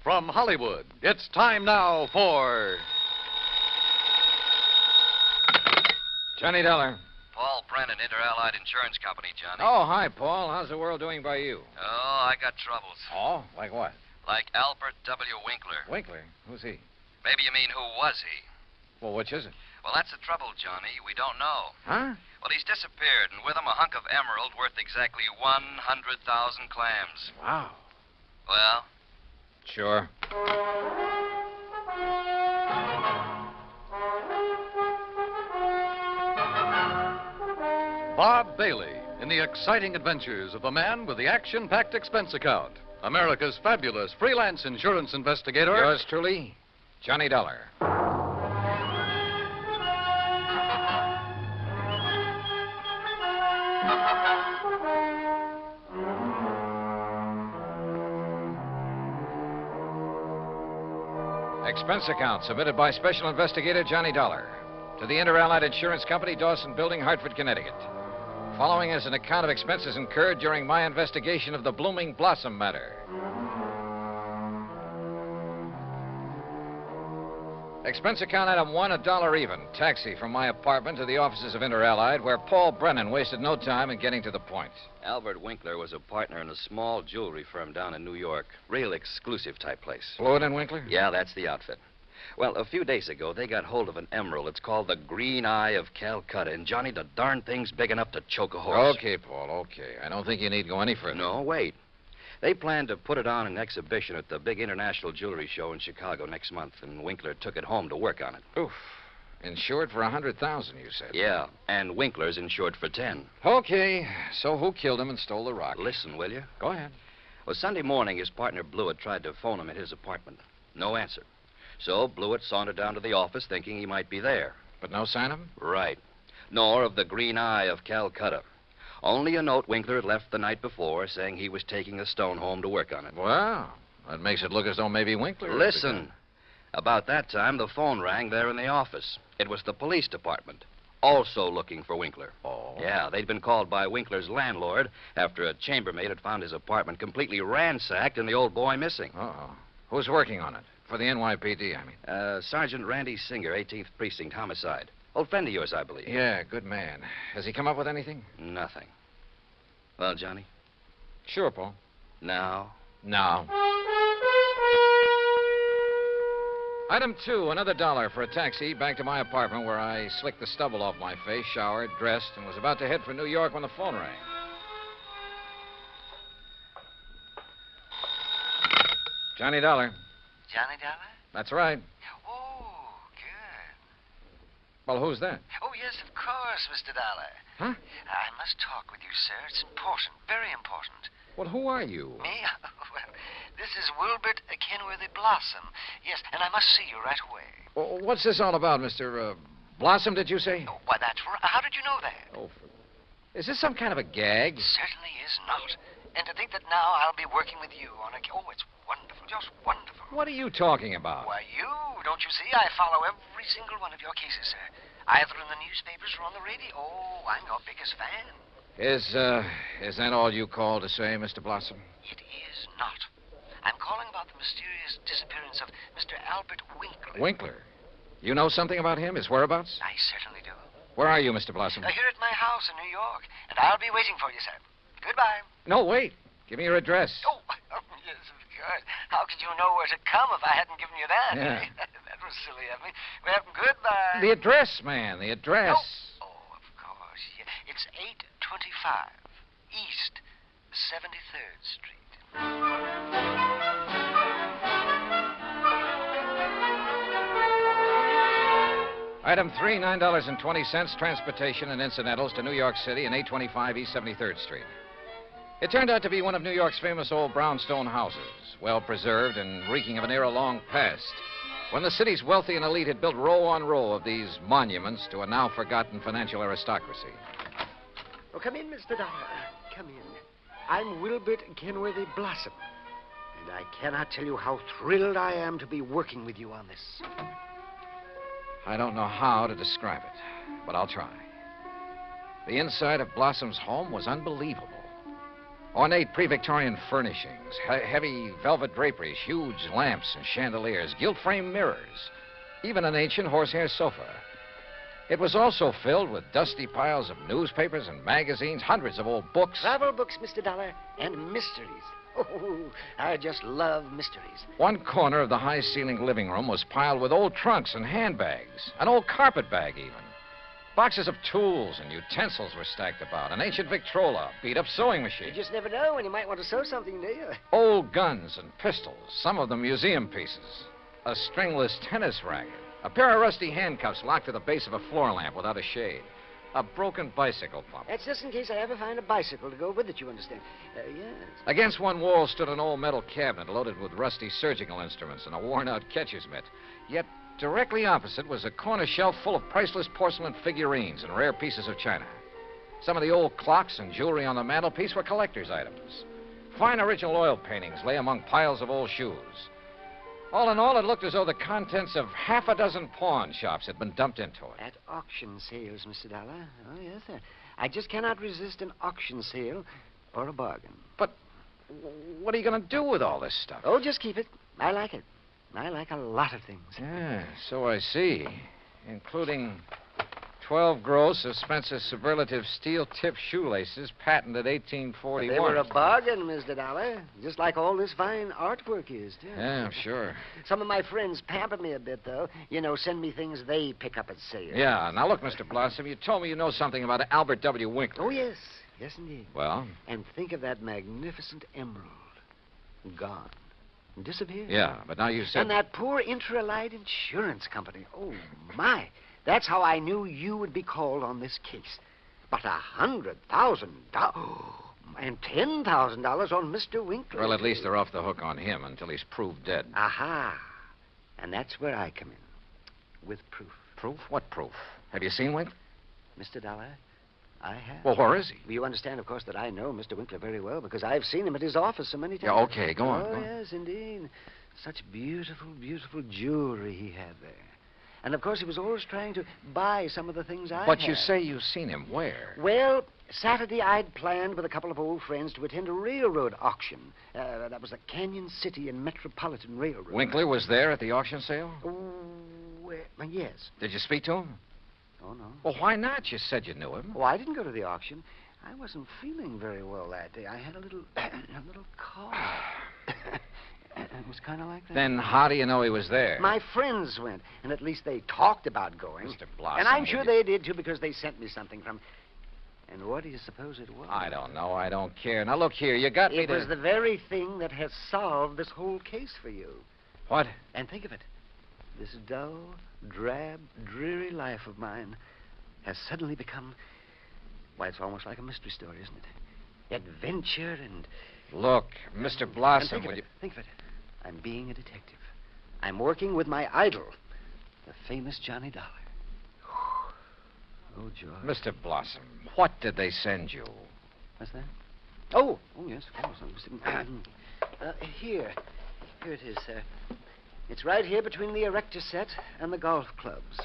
From Hollywood, it's time now for... Johnny Dollar. Paul Brennan, Inter-Allied Insurance Company, Johnny. Oh, hi, Paul. How's the world doing by you? Oh, I got troubles. Oh, like what? Like Albert W. Winkler. Winkler? Who's he? Maybe you mean who was he? Well, which is it? Well, that's the trouble, Johnny. We don't know. Huh? Well, he's disappeared, and with him a hunk of emerald worth exactly 100,000 clams. Wow. Well? Sure. Bob Bailey in the exciting adventures of the man with the action-packed expense account. America's fabulous freelance insurance investigator. Yours truly, Johnny Dollar. Expense account submitted by Special Investigator Johnny Dollar to the Inter-Allied Insurance Company, Dawson Building, Hartford, Connecticut. Following is an account of expenses incurred during my investigation of the Blooming Blossom matter. Expense account item 1, $1 even. Taxi from my apartment to the offices of Inter-Allied, where Paul Brennan wasted no time in getting to the point. Albert Winkler was a partner in a small jewelry firm down in New York. Real exclusive type place. Fluid and Winkler? Yeah, that's the outfit. Well, a few days ago, they got hold of an emerald. It's called the Green Eye of Calcutta. And, Johnny, the darn thing's big enough to choke a horse. Okay, Paul, okay. I don't think you need go any further. No, wait. They plan to put it on an exhibition at the big international jewelry show in Chicago next month, and Winkler took it home to work on it. Oof. Insured for 100,000, you said. Yeah, and Winkler's insured for 10. Okay, so who killed him and stole the rock? Listen, will you? Go ahead. Well, Sunday morning, his partner Blewett tried to phone him at his apartment. No answer. So Blewett sauntered down to the office thinking he might be there. But no sign of him? Right. Nor of the Green Eye of Calcutta. Only a note Winkler had left the night before saying he was taking the stone home to work on it. Well, that makes it look as though maybe Winkler... Listen. About that time, the phone rang there in the office. It was the police department, also looking for Winkler. Oh. Yeah, they'd been called by Winkler's landlord after a chambermaid had found his apartment completely ransacked and the old boy missing. Uh-oh. Who's working on it? For the NYPD, I mean. Sergeant Randy Singer, 18th Precinct, homicide. Old friend of yours, I believe. Yeah, good man. Has he come up with anything? Nothing. Well, Johnny? Sure, Paul. Now? Now. Item 2, another $1 for a taxi back to my apartment where I slicked the stubble off my face, showered, dressed, and was about to head for New York when the phone rang. Johnny Dollar. Johnny Dollar? That's right. Oh, good. Well, who's that? Oh, yes, of course, Mr. Dollar. Huh? I must talk with you, sir. It's important, very important. Well, who are you? Me? Well, this is Wilbert Kenworthy Blossom. Yes, and I must see you right away. Well, what's this all about, Mr. Blossom, did you say? Oh, why, that's right. How did you know that? Oh, is this some kind of a gag? Certainly is not. And to think that now I'll be working with you on a... Oh, it's wonderful, just wonderful. What are you talking about? Why, you, don't you see? I follow every single one of your cases, sir. Either in the newspapers or on the radio. Oh, I'm your biggest fan. Is that all you called to say, Mr. Blossom? It is not. I'm calling about the mysterious disappearance of Mr. Albert Winkler. Winkler? You know something about him, his whereabouts? I certainly do. Where are you, Mr. Blossom? Here at my house in New York, and I'll be waiting for you, sir. Goodbye. No, wait. Give me your address. Oh, yes, of course. How could you know where to come if I hadn't given you that? Yeah. That was silly of me. Well, goodbye. The address, man, the address. Oh, of course. Yeah. It's 825 East 73rd Street. Item 3, $9.20, transportation and incidentals to New York City and 825 East 73rd Street. It turned out to be one of New York's famous old brownstone houses, well preserved and reeking of an era long past, when the city's wealthy and elite had built row on row of these monuments to a now forgotten financial aristocracy. Oh, come in, Mr. Dollar. Come in. I'm Wilbert Kenworthy Blossom, and I cannot tell you how thrilled I am to be working with you on this. I don't know how to describe it, but I'll try. The inside of Blossom's home was unbelievable. Ornate pre-Victorian furnishings, heavy velvet draperies, huge lamps and chandeliers, gilt-framed mirrors, even an ancient horsehair sofa. It was also filled with dusty piles of newspapers and magazines, hundreds of old books. Travel books, Mr. Dollar, and mysteries. Oh, I just love mysteries. One corner of the high-ceilinged living room was piled with old trunks and handbags, an old carpet bag even. Boxes of tools and utensils were stacked about, an ancient Victrola, beat-up sewing machine. You just never know when you might want to sew something, do you? Old guns and pistols, some of them museum pieces. A stringless tennis racket. A pair of rusty handcuffs locked to the base of a floor lamp without a shade. A broken bicycle pump. That's just in case I ever find a bicycle to go with it, you understand. Yes. Against one wall stood an old metal cabinet loaded with rusty surgical instruments and a worn-out catcher's mitt. Yet directly opposite was a corner shelf full of priceless porcelain figurines and rare pieces of china. Some of the old clocks and jewelry on the mantelpiece were collector's items. Fine original oil paintings lay among piles of old shoes. All in all, it looked as though the contents of half a dozen pawn shops had been dumped into it. At auction sales, Mr. Dollar. Oh, yes, sir. I just cannot resist an auction sale or a bargain. But what are you going to do with all this stuff? Oh, just keep it. I like it. I like a lot of things. Yeah, so I see. Including 12 gross of Spencer's superlative steel-tipped shoelaces, patented 1841. They were a bargain, Mr. Dollar. Just like all this fine artwork is, too. Yeah, I'm sure. Some of my friends pamper me a bit, though. You know, send me things they pick up at sale. Yeah, now look, Mr. Blossom, you told me you know something about Albert W. Winkler. Oh, yes. Yes, indeed. Well? And think of that magnificent emerald. Gone. Disappeared. Yeah, but now you said... And that poor Intralite Insurance Company. Oh, my. That's how I knew you would be called on this case. But $100,000... and $10,000 on Mr. Winkler. Well, at least they're off the hook on him until he's proved dead. Aha. And that's where I come in. With proof. Proof? What proof? Have you seen Winkler? Mr. Dollar, I have. Well, where is he? You understand, of course, that I know Mr. Winkler very well because I've seen him at his office so many times. Yeah, okay, go on. Oh, go on. yes, indeed. Such beautiful, beautiful jewelry he had there. And, of course, he was always trying to buy some of the things I But had. you say you've seen him where? Well, Saturday I'd planned with a couple of old friends to attend a railroad auction. That was the Canyon City and Metropolitan Railroad. Winkler was there at the auction sale? Oh, yes. Did you speak to him? Oh, no. Well, why not? You said you knew him. Oh, I didn't go to the auction. I wasn't feeling very well that day. I had a little cough. It was kind of like that. Then how do you know he was there? My friends went, and at least they talked about going. Mr. Blossom. And I'm sure they did, too, because they sent me something from... And what do you suppose it was? I don't know. I don't care. Now, look here. You got me It was the very thing that has solved this whole case for you. What? And think of it. This dull, drab, dreary life of mine has suddenly become... Why, it's almost like a mystery story, isn't it? Adventure and... Look, Mr. Blossom, And would you... think of it. I'm being a detective. I'm working with my idol, the famous Johnny Dollar. Oh, George. Mr. Blossom, what did they send you? What's that? Oh, yes, of course. Here. Here it is, sir. It's right here between the erector set and the golf clubs.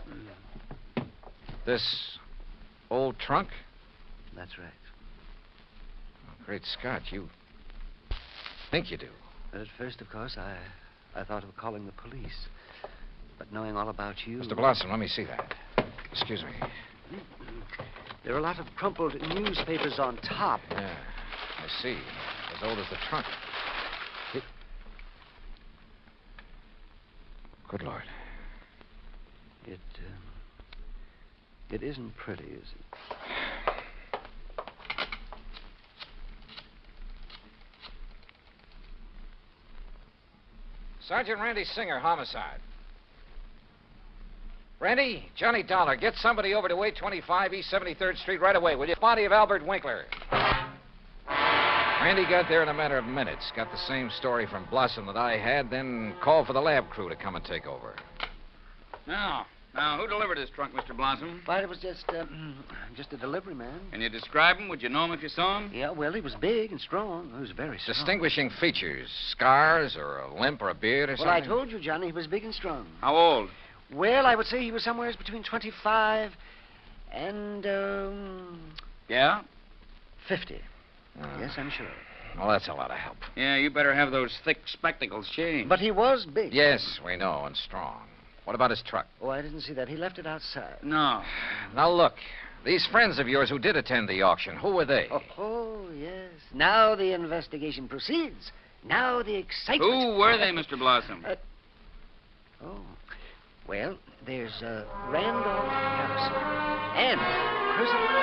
This old trunk? That's right. Oh, great Scott, you think you do. But at first, of course, I thought of calling the police. But knowing all about you... Mr. Blossom, let me see that. Excuse me. There are a lot of crumpled newspapers on top. Yeah, I see. As old as the trunk. Good Lord. It isn't pretty, is it? Sergeant Randy Singer, homicide. Randy, Johnny Dollar, get somebody over to 825 East 73rd Street right away, will you? Body of Albert Winkler. Randy got there in a matter of minutes, got the same story from Blossom that I had, then called for the lab crew to come and take over. Now, who delivered this trunk, Mr. Blossom? Why, it was just a delivery man. Can you describe him? Would you know him if you saw him? Yeah, well, he was big and strong. He was very strong. Distinguishing features, scars or a limp or a beard or Well, something? I told you, Johnny, he was big and strong. How old? Well, I would say he was somewhere between 25 and, Yeah? 50. Uh, Yes, I'm sure. Well, that's a lot of help. Yeah, you better have those thick spectacles changed. But he was big. Yes, we know, and strong. What about his truck? Oh, I didn't see that. He left it outside. No. Now, look. These friends of yours who did attend the auction, who were they? Oh, yes. Now the investigation proceeds. Now the excitement. Who were they, Mr. Blossom? Oh. Well, there's Randolph Harrison and President.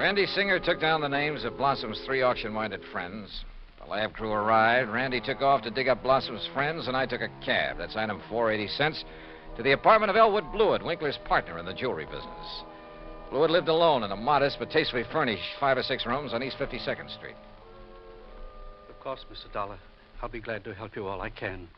Randy Singer took down the names of Blossom's 3 auction-minded friends. The lab crew arrived. Randy took off to dig up Blossom's friends, and I took a cab. That's item 480 cents to the apartment of Elwood Blewett, Winkler's partner in the jewelry business. Blewett lived alone in a modest but tastefully furnished 5 or 6 rooms on East 52nd Street. Of course, Mr. Dollar. I'll be glad to help you all I can.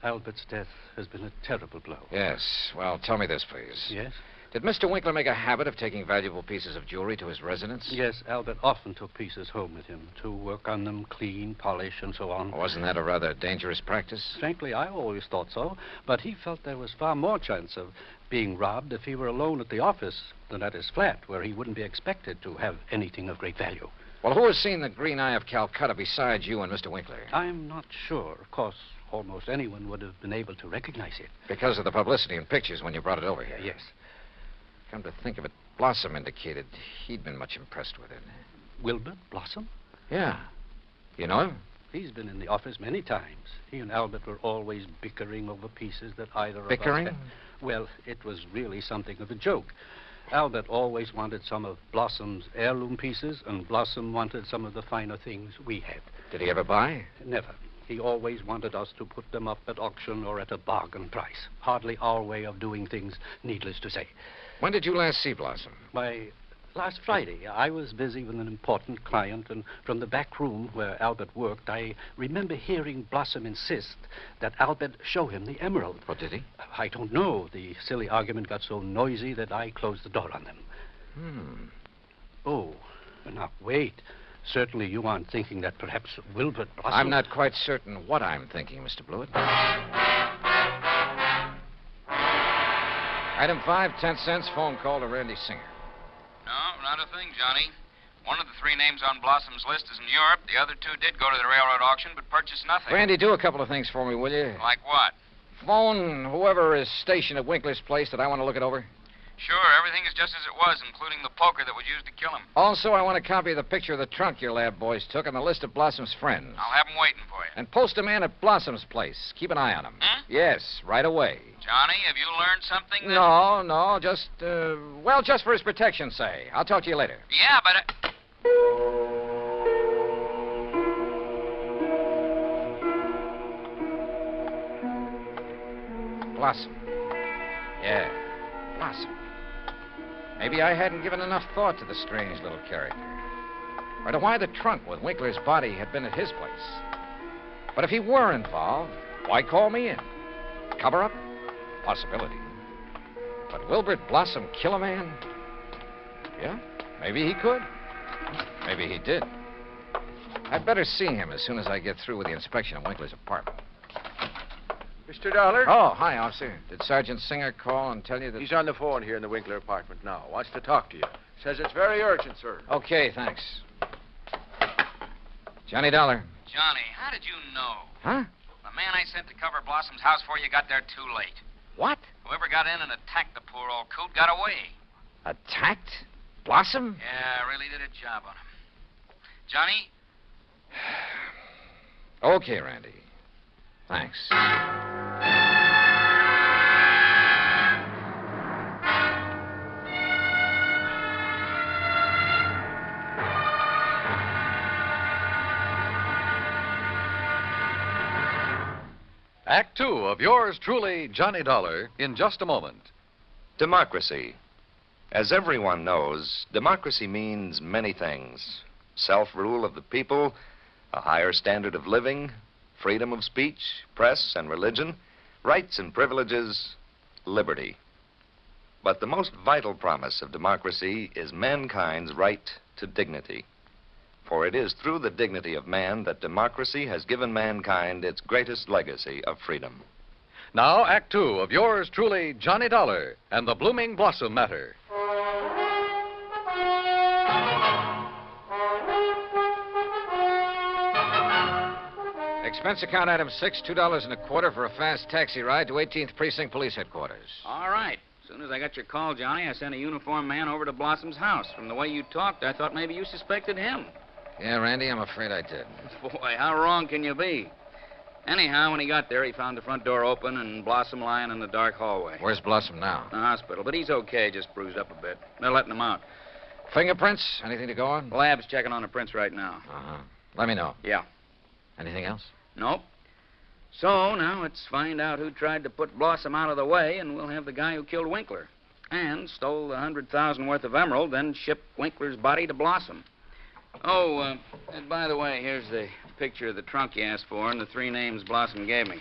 Albert's death has been a terrible blow. Yes. Well, tell me this, please. Yes? Did Mr. Winkler make a habit of taking valuable pieces of jewelry to his residence? Yes, Albert often took pieces home with him to work on them, clean, polish, and so on. Wasn't that a rather dangerous practice? Frankly, I always thought so, but he felt there was far more chance of being robbed if he were alone at the office than at his flat, where he wouldn't be expected to have anything of great value. Well, who has seen the Green Eye of Calcutta besides you and Mr. Winkler? I'm not sure. Of course, almost anyone would have been able to recognize it. Because of the publicity and pictures when you brought it over here. Yes. Come to think of it, Blossom indicated he'd been much impressed with it. Wilbert Blossom? Yeah. You know him? He's been in the office many times. He and Albert were always bickering over pieces that either of us Bickering? had. Well, it was really something of a joke. Albert always wanted some of Blossom's heirloom pieces, and Blossom wanted some of the finer things we had. Did he ever buy? Never. He always wanted us to put them up at auction or at a bargain price. Hardly our way of doing things, needless to say. When did you last see Blossom? Why, last Friday. I was busy with an important client, and from the back room where Albert worked, I remember hearing Blossom insist that Albert show him the emerald. What did he? I don't know. The silly argument got so noisy that I closed the door on them. Oh, now, wait. Certainly you aren't thinking that perhaps Wilbert Blossom... I'm not quite certain what I'm thinking, Mr. Blewett. Item 5, 10 cents, phone call to Randy Singer. No, not a thing, Johnny. One of the 3 names on Blossom's list is in Europe. The other 2 did go to the railroad auction, but purchased nothing. Randy, do a couple of things for me, will you? Like what? Phone whoever is stationed at Winkler's place that I want to look it over. Sure, everything is just as it was, including the poker that was used to kill him. Also, I want a copy of the picture of the trunk your lab boys took and the list of Blossom's friends. I'll have them waiting for you. And post a man at Blossom's place. Keep an eye on him. Yes, right away. Johnny, have you learned something? No, just, just for his protection, say. I'll talk to you later. Yeah, but... Blossom. Yeah, Blossom. Maybe I hadn't given enough thought to the strange little character. Or to why the trunk with Winkler's body had been at his place. But if he were involved, why call me in? Cover up? Possibility. But Wilbert Blossom kill a man? Yeah, maybe he could. Maybe he did. I'd better see him as soon as I get through with the inspection of Winkler's apartment. Mr. Dollar? Oh, hi, officer. Did Sergeant Singer call and tell you that... He's on the phone here in the Winkler apartment now. Wants to talk to you. Says it's very urgent, sir. Okay, thanks. Johnny Dollar. Johnny, how did you know? Huh? The man I sent to cover Blossom's house for you got there too late. What? Whoever got in and attacked the poor old coot got away. Attacked? Blossom? Yeah, really did a job on him. Johnny? Okay, Randy. Thanks. Act 2 of yours truly, Johnny Dollar, in just a moment. Democracy. As everyone knows, democracy means many things. Self-rule of the people, a higher standard of living, freedom of speech, press and religion, rights and privileges, liberty. But the most vital promise of democracy is mankind's right to dignity. For it is through the dignity of man that democracy has given mankind its greatest legacy of freedom. Now, Act 2 of yours truly, Johnny Dollar, and the Blooming Blossom Matter. Expense account item 6, $2.25 for a fast taxi ride to 18th Precinct Police Headquarters. All right. As soon as I got your call, Johnny, I sent a uniformed man over to Blossom's house. From the way you talked, I thought maybe you suspected him. Yeah, Randy, I'm afraid I did. Boy, how wrong can you be? Anyhow, when he got there, he found the front door open and Blossom lying in the dark hallway. Where's Blossom now? The hospital, but he's okay, just bruised up a bit. They're letting him out. Fingerprints? Anything to go on? The lab's checking on the prints right now. Uh-huh. Let me know. Yeah. Anything else? Nope. So, now let's find out who tried to put Blossom out of the way, and we'll have the guy who killed Winkler. And stole the $100,000 worth of emerald, then shipped Winkler's body to Blossom. Oh, and by the way, here's the picture of the trunk you asked for and the 3 names Blossom gave me.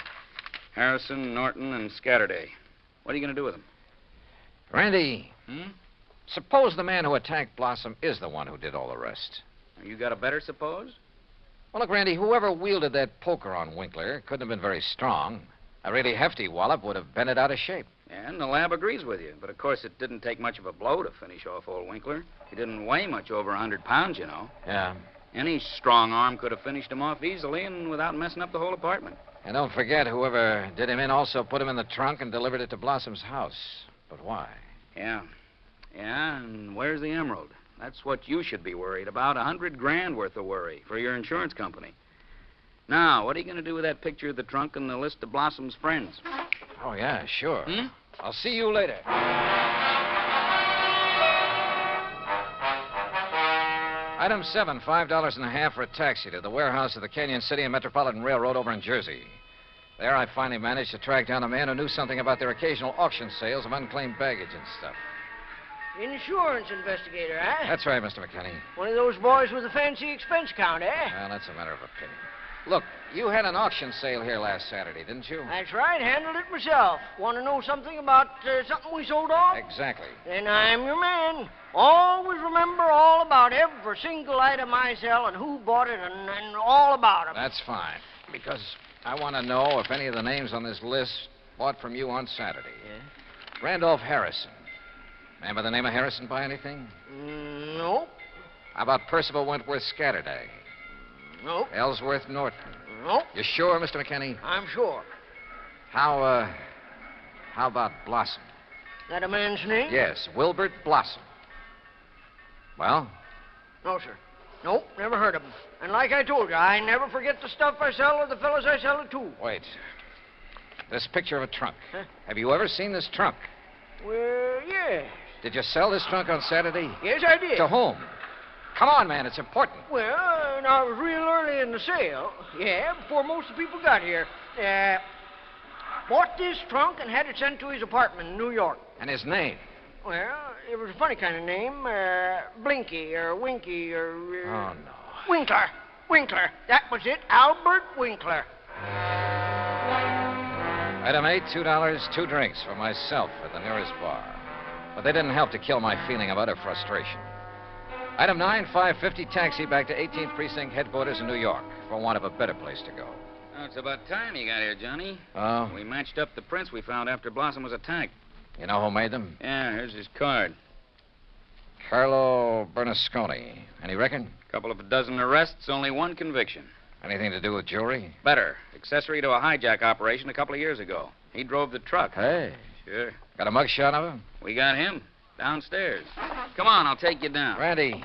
Harrison, Norton, and Scatterday. What are you going to do with them? Randy, suppose the man who attacked Blossom is the one who did all the rest. You got a better suppose? Well, look, Randy, whoever wielded that poker on Winkler couldn't have been very strong. A really hefty wallop would have bent it out of shape. And the lab agrees with you. But, of course, it didn't take much of a blow to finish off old Winkler. He didn't weigh much over 100 pounds, you know. Yeah. Any strong arm could have finished him off easily and without messing up the whole apartment. And don't forget, whoever did him in also put him in the trunk and delivered it to Blossom's house. But why? Yeah. Yeah, and where's the emerald? That's what you should be worried about. $100,000 worth of worry for your insurance company. Now, what are you going to do with that picture of the trunk and the list of Blossom's friends? Oh, yeah, sure. I'll see you later. Item 7, $5.50 for a taxi to the warehouse of the Canyon City and Metropolitan Railroad over in Jersey. There I finally managed to track down a man who knew something about their occasional auction sales of unclaimed baggage and stuff. Insurance investigator, eh? That's right, Mr. McKinney. One of those boys with a fancy expense account, eh? Well, that's a matter of opinion. Look, you had an auction sale here last Saturday, didn't you? That's right. Handled it myself. Want to know something about something we sold off? Exactly. Then I'm your man. Always remember all about every single item I sell and who bought it and all about it. That's fine. Because I want to know if any of the names on this list bought from you on Saturday. Yeah? Randolph Harrison. Man by the name of Harrison buy anything? Nope. How about Percival Wentworth Scatterday? Nope. Ellsworth Norton? Nope. You sure, Mr. McKinney? I'm sure. How about Blossom? That a man's name? Yes, Wilbert Blossom. Well? No, sir. Nope, never heard of him. And like I told you, I never forget the stuff I sell or the fellows I sell it to. Wait. This picture of a trunk. Huh? Have you ever seen this trunk? Well, yes. Did you sell this trunk on Saturday? Yes, I did. To whom? Come on, man, it's important. Well, now, it was real early in the sale. Yeah, before most of the people got here. Bought this trunk and had it sent to his apartment in New York. And his name? Well, it was a funny kind of name. Blinky or Winky or... Oh, no. Winkler. Winkler. That was it. Albert Winkler. Item 8, $2, 2 drinks for myself at the nearest bar. But they didn't help to kill my feeling of utter frustration. Item 9, $5.50 taxi back to 18th Precinct headquarters in New York for want of a better place to go. Oh, it's about time you got here, Johnny. Oh? We matched up the prints we found after Blossom was attacked. You know who made them? Yeah, here's his card. Carlo Bernasconi. Any reckon? Couple of a dozen arrests, only one conviction. Anything to do with jewelry? Better. Accessory to a hijack operation a couple of years ago. He drove the truck. Hey. Sure. Got a mugshot of him? We got him. Downstairs. Come on, I'll take you down. Randy,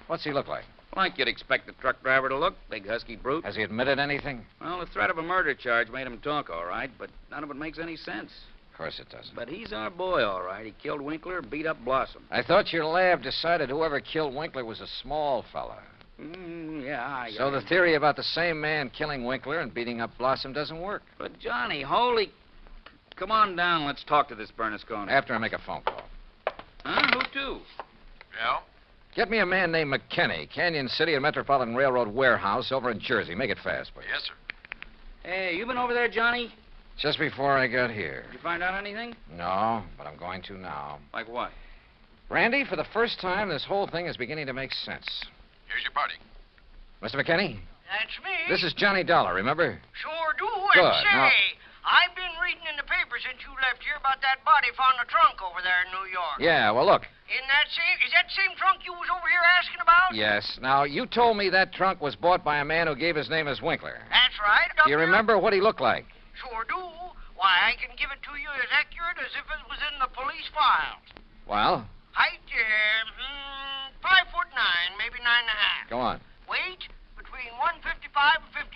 what's he look like? Like you'd expect a truck driver to look. Big, husky brute. Has he admitted anything? Well, the threat of a murder charge made him talk, all right, but none of it makes any sense. Of course it doesn't. But he's our boy, all right. He killed Winkler and beat up Blossom. I thought your lab decided whoever killed Winkler was a small fella. Yeah, So the theory about the same man killing Winkler and beating up Blossom doesn't work. But, Johnny, holy... Come on down. Let's talk to this Bernasconi. After I make a phone call. Huh? Who to? Yeah? Get me a man named McKinney, Canyon City and Metropolitan Railroad warehouse over in Jersey. Make it fast, please. Yes, sir. Hey, you been over there, Johnny? Just before I got here. Did you find out anything? No, but I'm going to now. Like what? Randy, for the first time, this whole thing is beginning to make sense. Here's your party. Mr. McKinney, That's me. this is Johnny Dollar, remember? Sure do. Good. And say, Now- I've been reading in the paper paper since you left here about that body found in the trunk over there in New York. Yeah, well, look. Is that the same trunk you was over here asking about? Yes. Now, you told me that trunk was bought by a man who gave his name as Winkler. That's right. Do you remember what he looked like? Sure do. Why, I can give it to you as accurate as if it was in the police files. Well? Height, 5'9", maybe 9.5. Go on. Weight, between 155 and 58.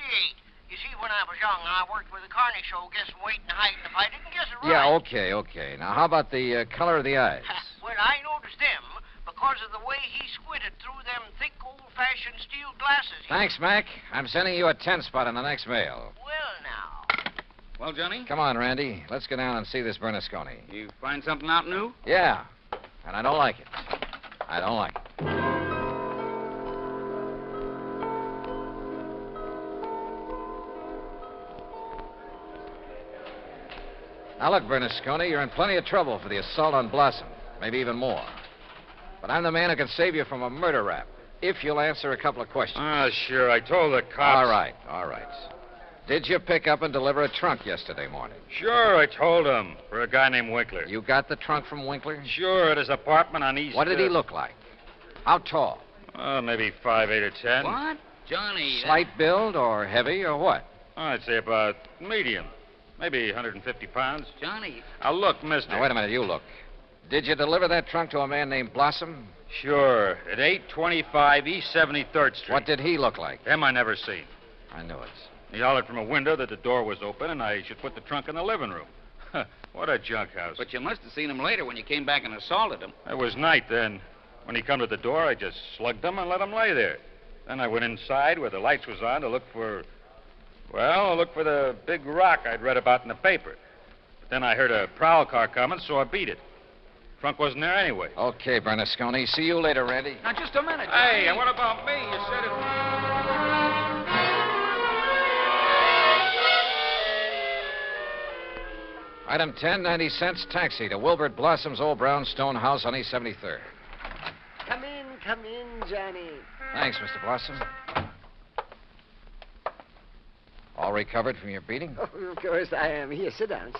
You see, when I was young, I worked with a carny show guessing weight and height, and if I didn't guess it right... Yeah, okay. Now, how about the color of the eyes? Well, I noticed them because of the way he squinted through them thick, old-fashioned steel glasses. Thanks, Mac. I'm sending you a 10 spot in the next mail. Well, now... Well, Johnny? Come on, Randy. Let's go down and see this Bernasconi. You find something out new? Yeah, and I don't like it. I don't like it. Now, look, Bernasconi, you're in plenty of trouble for the assault on Blossom. Maybe even more. But I'm the man who can save you from a murder rap, if you'll answer a couple of questions. Sure. I told the cops. All right. Did you pick up and deliver a trunk yesterday morning? Sure, I told him. For a guy named Winkler. You got the trunk from Winkler? Sure, at his apartment on East... What did he look like? How tall? Maybe 5'8" or 10. What? Johnny... Slight build or heavy or what? I'd say about medium. Maybe 150 pounds. Johnny... Now, look, mister. Now, wait a minute, you look. Did you deliver that trunk to a man named Blossom? Sure, at 825 East 73rd Street. What did he look like? Him I never seen. I knew it. He hollered from a window that the door was open and I should put the trunk in the living room. What a junk house. But you must have seen him later when you came back and assaulted him. It was night then. When he come to the door, I just slugged him and let him lay there. Then I went inside where the lights was on to look for... Well, look for the big rock I'd read about in the paper. But then I heard a prowl car coming, so I beat it. Trunk wasn't there anyway. Okay, Bernasconi. See you later, Randy. Now, just a minute, Johnny. Hey, and what about me? You said it... Item 10, 90 cents, taxi to Wilbert Blossom's old brownstone house on East 73rd. Come in, Johnny. Thanks, Mr. Blossom. All recovered from your beating? Oh, of course I am. Here, sit down.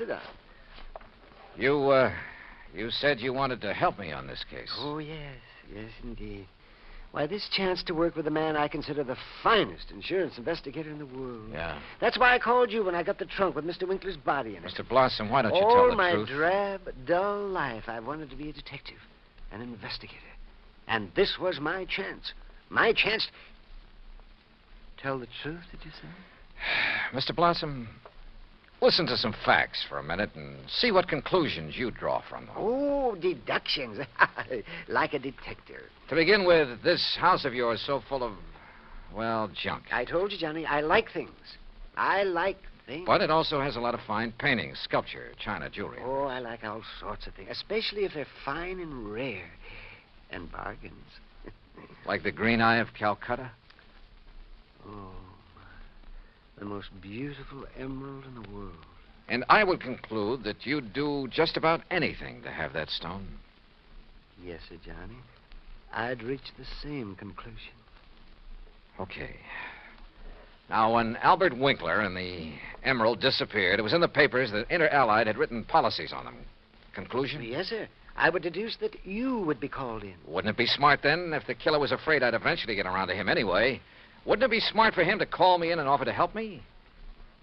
You said you wanted to help me on this case. Oh, yes, indeed. Why, this chance to work with a man I consider the finest insurance investigator in the world. Yeah. That's why I called you when I got the trunk with Mr. Winkler's body in it. Mr. Blossom, why don't you tell All the my truth? drab, dull life, I wanted to be a detective, an investigator. And this was my chance. My chance... Tell the truth, did you say? Mr. Blossom, listen to some facts for a minute and see what conclusions you draw from them. Oh, deductions. Like a detective. To begin with, this house of yours so full of, well, junk. I told you, Johnny, I like things. But it also has a lot of fine paintings, sculpture, china, jewelry. Oh, I like all sorts of things, especially if they're fine and rare. And bargains. Like the Green Eye of Calcutta? Oh, the most beautiful emerald in the world. And I would conclude that you'd do just about anything to have that stone. Yes, sir, Johnny. I'd reach the same conclusion. Okay. Now, when Albert Winkler and the emerald disappeared, it was in the papers that Inter Allied had written policies on them. Conclusion? Yes, sir. I would deduce that you would be called in. Wouldn't it be smart, then, if the killer was afraid I'd eventually get around to him anyway? Wouldn't it be smart for him to call me in and offer to help me?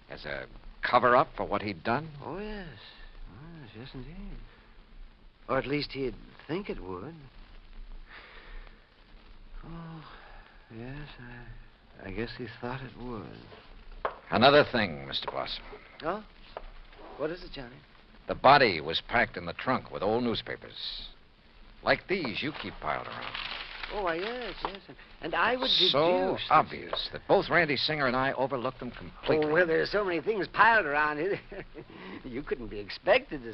As a cover-up for what he'd done? Oh, yes. Yes, indeed. Or at least he'd think it would. Oh, yes, I guess he thought it would. Another thing, Mr. Blossom. Oh? What is it, Johnny? The body was packed in the trunk with old newspapers. Like these you keep piled around. Oh, why, yes. And I would deduce... So obvious that both Randy Singer and I overlooked them completely. Oh, well, there's so many things piled around here. You couldn't be expected to...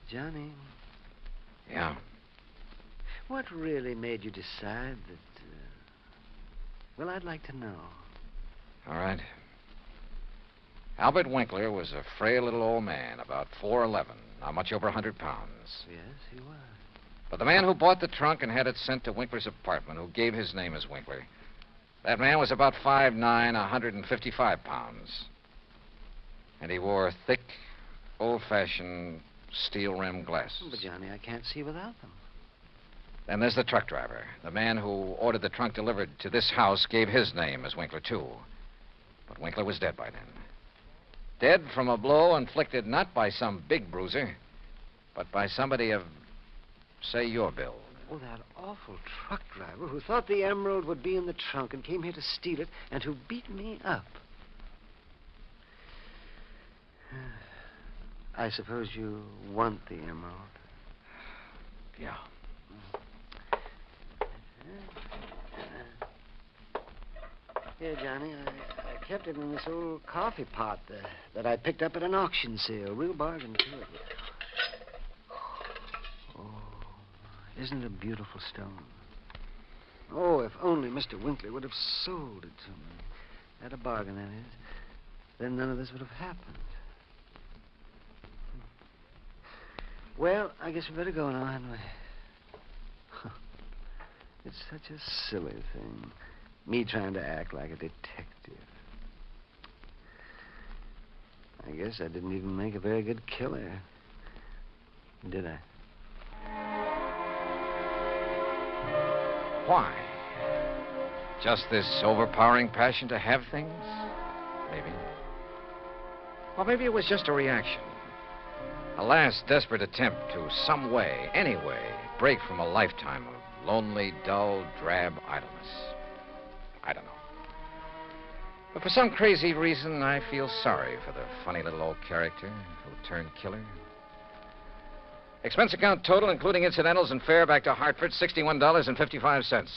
Johnny. Yeah? What really made you decide that... Well, I'd like to know. All right. Albert Winkler was a frail little old man, about 4'11", not much over 100 pounds. Yes, he was. But the man who bought the trunk and had it sent to Winkler's apartment, who gave his name as Winkler, that man was about 5'9", 155 pounds. And he wore thick, old-fashioned steel-rimmed glasses. But, Johnny, I can't see without them. Then there's the truck driver. The man who ordered the trunk delivered to this house gave his name as Winkler, too. But Winkler was dead by then. Dead from a blow inflicted not by some big bruiser, but by somebody of, say, your build. Oh, that awful truck driver who thought the emerald would be in the trunk and came here to steal it and who beat me up. I suppose you want the emerald. Yeah. Here, Johnny, I kept it in this old coffee pot that I picked up at an auction sale. Real bargain, too. Oh, isn't it a beautiful stone? Oh, if only Mr. Winkler would have sold it to me. At a bargain, that is. Then none of this would have happened. Well, I guess we better go now, hadn't we? It's such a silly thing. Me trying to act like a detective. I guess I didn't even make a very good killer. Did I? Why? Just this overpowering passion to have things? Maybe. Or maybe it was just a reaction. A last desperate attempt to some way, any way, break from a lifetime of lonely, dull, drab idleness. I don't know. But for some crazy reason, I feel sorry for the funny little old character who turned killer. Expense account total, including incidentals and fare back to Hartford, $61.55.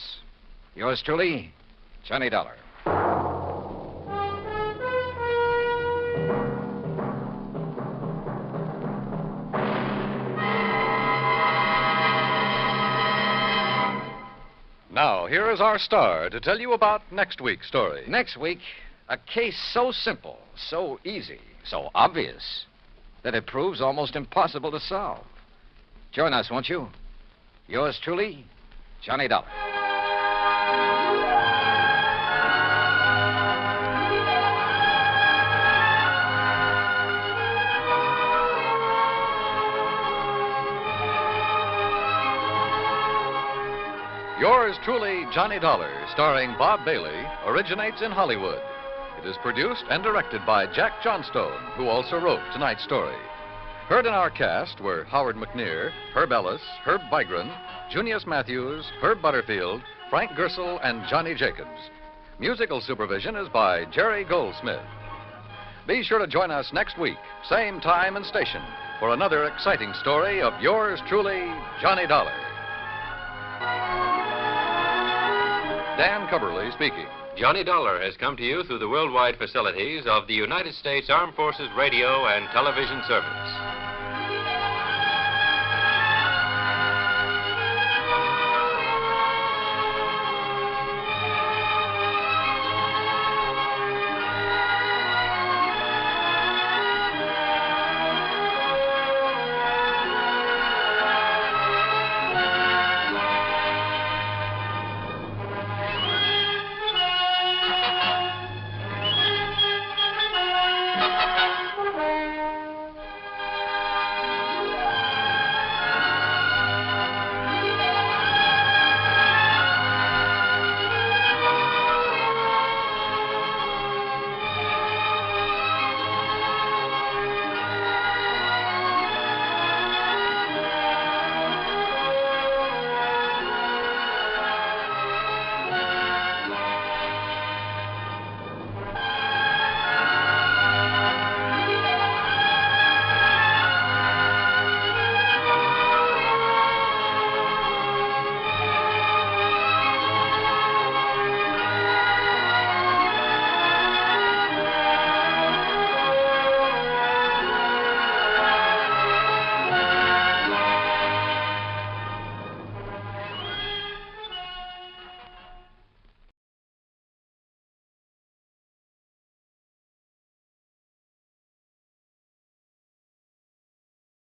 Yours truly, Johnny Dollar. Now, here is our star to tell you about next week's story. Next week, a case so simple, so easy, so obvious, that it proves almost impossible to solve. Join us, won't you? Yours truly, Johnny Dollar. Yours truly, Johnny Dollar, starring Bob Bailey, originates in Hollywood. It is produced and directed by Jack Johnstone, who also wrote tonight's story. Heard in our cast were Howard McNear, Herb Ellis, Herb Vigran, Junius Matthews, Herb Butterfield, Frank Gersel, and Johnny Jacobs. Musical supervision is by Jerry Goldsmith. Be sure to join us next week, same time and station, for another exciting story of yours truly, Johnny Dollar. Dan Cubberly speaking. Johnny Dollar has come to you through the worldwide facilities of the United States Armed Forces Radio and Television Service.